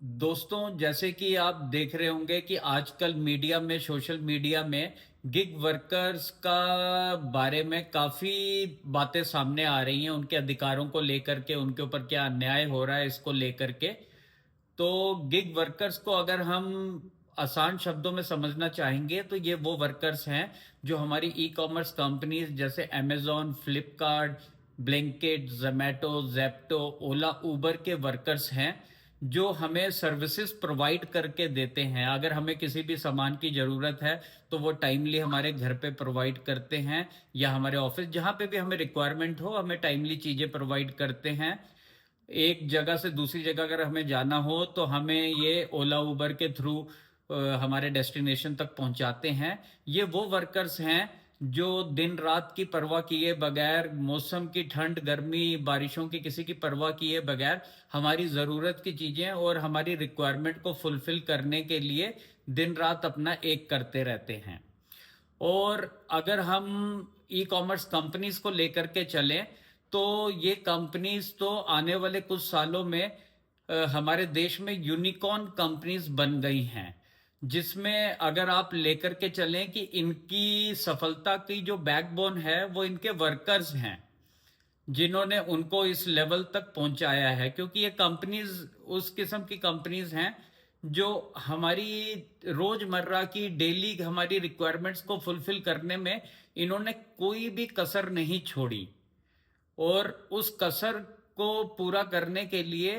दोस्तों, जैसे कि आप देख रहे होंगे कि आजकल मीडिया में, सोशल मीडिया में गिग वर्कर्स का बारे में काफ़ी बातें सामने आ रही हैं, उनके अधिकारों को लेकर के, उनके ऊपर क्या अन्याय हो रहा है इसको लेकर के। तो गिग वर्कर्स को अगर हम आसान शब्दों में समझना चाहेंगे तो ये वो वर्कर्स हैं जो हमारी ई कॉमर्स कंपनीज जैसे Amazon, Flipkart, Blinkit, Zomato, Zepto, Ola, Uber के वर्कर्स हैं जो हमें सर्विसेज प्रोवाइड करके देते हैं। अगर हमें किसी भी सामान की ज़रूरत है तो वो टाइमली हमारे घर पे प्रोवाइड करते हैं, या हमारे ऑफिस जहाँ पे भी हमें रिक्वायरमेंट हो हमें टाइमली चीज़ें प्रोवाइड करते हैं। एक जगह से दूसरी जगह अगर हमें जाना हो तो हमें ये ओला उबर के थ्रू हमारे डेस्टिनेशन तक पहुंचाते हैं। ये वो वर्कर्स हैं जो दिन रात की परवाह किए बगैर, मौसम की ठंड, गर्मी, बारिशों की किसी की परवाह किए बगैर हमारी ज़रूरत की चीज़ें और हमारी रिक्वायरमेंट को फुलफिल करने के लिए दिन रात अपना एक करते रहते हैं। और अगर हम ई कॉमर्स कंपनीज को लेकर के चलें तो ये कंपनीज तो आने वाले कुछ सालों में हमारे देश में यूनिकॉर्न कंपनीज बन गई हैं, जिसमें अगर आप लेकर के चलें कि इनकी सफलता की जो बैकबोन है वो इनके वर्कर्स हैं, जिन्होंने उनको इस लेवल तक पहुंचाया है। क्योंकि ये कंपनीज उस किस्म की कंपनीज हैं जो हमारी रोजमर्रा की डेली हमारी रिक्वायरमेंट्स को फुलफिल करने में इन्होंने कोई भी कसर नहीं छोड़ी। और उस कसर को पूरा करने के लिए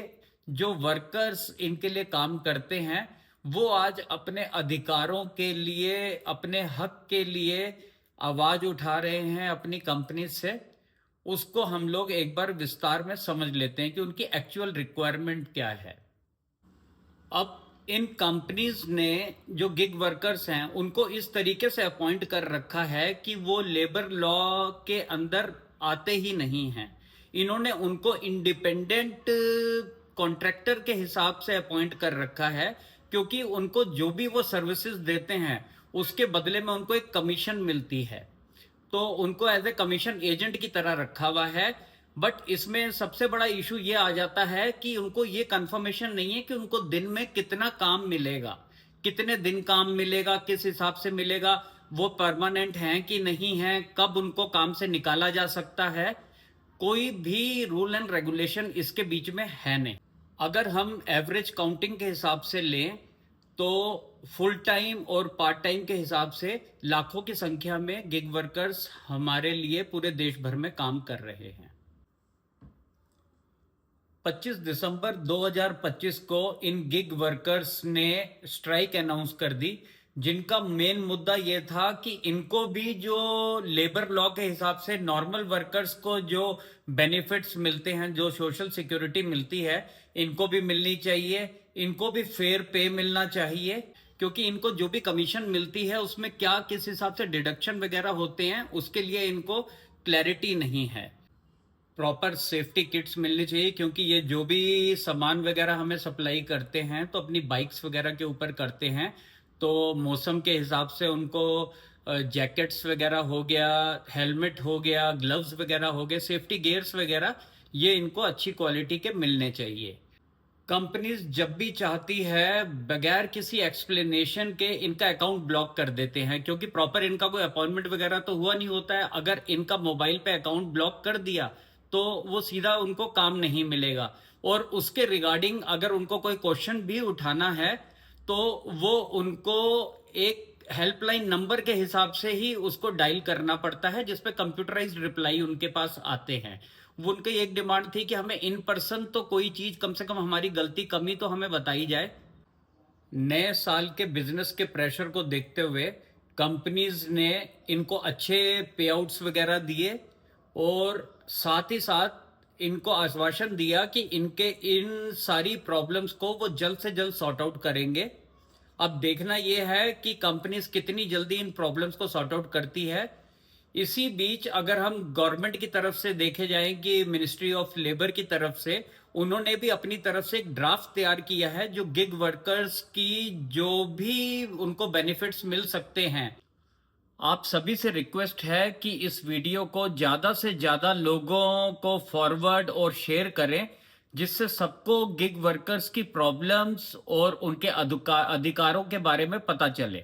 जो वर्कर्स इनके लिए काम करते हैं वो आज अपने अधिकारों के लिए, अपने हक के लिए आवाज उठा रहे हैं अपनी कंपनी से। उसको हम लोग एक बार विस्तार में समझ लेते हैं कि उनकी एक्चुअल रिक्वायरमेंट क्या है। अब इन कंपनीज ने जो गिग वर्कर्स हैं उनको इस तरीके से अपॉइंट कर रखा है कि वो लेबर लॉ के अंदर आते ही नहीं हैं। इन्होंने उनको इंडिपेंडेंट कॉन्ट्रैक्टर के हिसाब से अपॉइंट कर रखा है, क्योंकि उनको जो भी वो सर्विसेज देते हैं उसके बदले में उनको एक कमीशन मिलती है। तो उनको एज ए कमीशन एजेंट की तरह रखा हुआ है। बट इसमें सबसे बड़ा इशू ये आ जाता है कि उनको ये कंफर्मेशन नहीं है कि उनको दिन में कितना काम मिलेगा, कितने दिन काम मिलेगा, किस हिसाब से मिलेगा, वो परमानेंट है कि नहीं है, कब उनको काम से निकाला जा सकता है। कोई भी रूल एंड रेगुलेशन इसके बीच में है नहीं। अगर हम एवरेज काउंटिंग के हिसाब से लें तो फुल टाइम और पार्ट टाइम के हिसाब से लाखों की संख्या में गिग वर्कर्स हमारे लिए पूरे देश भर में काम कर रहे हैं। 25 दिसंबर 2025 को इन गिग वर्कर्स ने स्ट्राइक अनाउंस कर दी, जिनका मेन मुद्दा यह था कि इनको भी जो लेबर लॉ के हिसाब से नॉर्मल वर्कर्स को जो बेनिफिट्स मिलते हैं, जो सोशल सिक्योरिटी मिलती है, इनको भी मिलनी चाहिए। इनको भी फेयर पे मिलना चाहिए, क्योंकि इनको जो भी कमीशन मिलती है उसमें क्या किस हिसाब से डिडक्शन वगैरह होते हैं उसके लिए इनको क्लैरिटी नहीं है। प्रॉपर सेफ्टी किट्स मिलनी चाहिए, क्योंकि ये जो भी सामान वगैरह हमें सप्लाई करते हैं तो अपनी बाइक्स वगैरह के ऊपर करते हैं। तो मौसम के हिसाब से उनको जैकेट्स वगैरह हो गया, हेलमेट हो गया, ग्लव्स वगैरह हो गए, सेफ्टी गियर्स वगैरह, ये इनको अच्छी क्वालिटी के मिलने चाहिए। कंपनीज जब भी चाहती है बगैर किसी एक्सप्लेनेशन के इनका अकाउंट ब्लॉक कर देते हैं, क्योंकि प्रॉपर इनका कोई अपॉइंटमेंट वगैरह तो हुआ नहीं होता है। अगर इनका मोबाइल पे अकाउंट ब्लॉक कर दिया तो वो सीधा उनको काम नहीं मिलेगा। और उसके रिगार्डिंग अगर उनको कोई क्वेश्चन भी उठाना है तो वो उनको एक हेल्पलाइन नंबर के हिसाब से ही उसको डायल करना पड़ता है, जिसपे कंप्यूटराइज्ड रिप्लाई उनके पास आते हैं। वो उनकी एक डिमांड थी कि हमें इन पर्सन तो कोई चीज, कम से कम हमारी गलती कमी तो हमें बताई जाए। नए साल के बिजनेस के प्रेशर को देखते हुए कंपनीज ने इनको अच्छे पे आउट्स वगैरह दिए, और साथ ही साथ इनको आश्वासन दिया कि इनके इन सारी प्रॉब्लम्स को वो जल्द से जल्द सॉर्ट आउट करेंगे। अब देखना यह है कि कंपनीज कितनी जल्दी इन प्रॉब्लम्स को सॉर्ट आउट करती है। इसी बीच अगर हम गवर्नमेंट की तरफ से देखे जाएं कि मिनिस्ट्री ऑफ लेबर की तरफ से उन्होंने भी अपनी तरफ से एक ड्राफ्ट तैयार किया है जो गिग वर्कर्स की जो भी उनको बेनिफिट्स मिल सकते हैं। आप सभी से रिक्वेस्ट है कि इस वीडियो को ज़्यादा से ज़्यादा लोगों को फॉरवर्ड और शेयर करें, जिससे सबको गिग वर्कर्स की प्रॉब्लम्स और उनके अधिकारों के बारे में पता चले।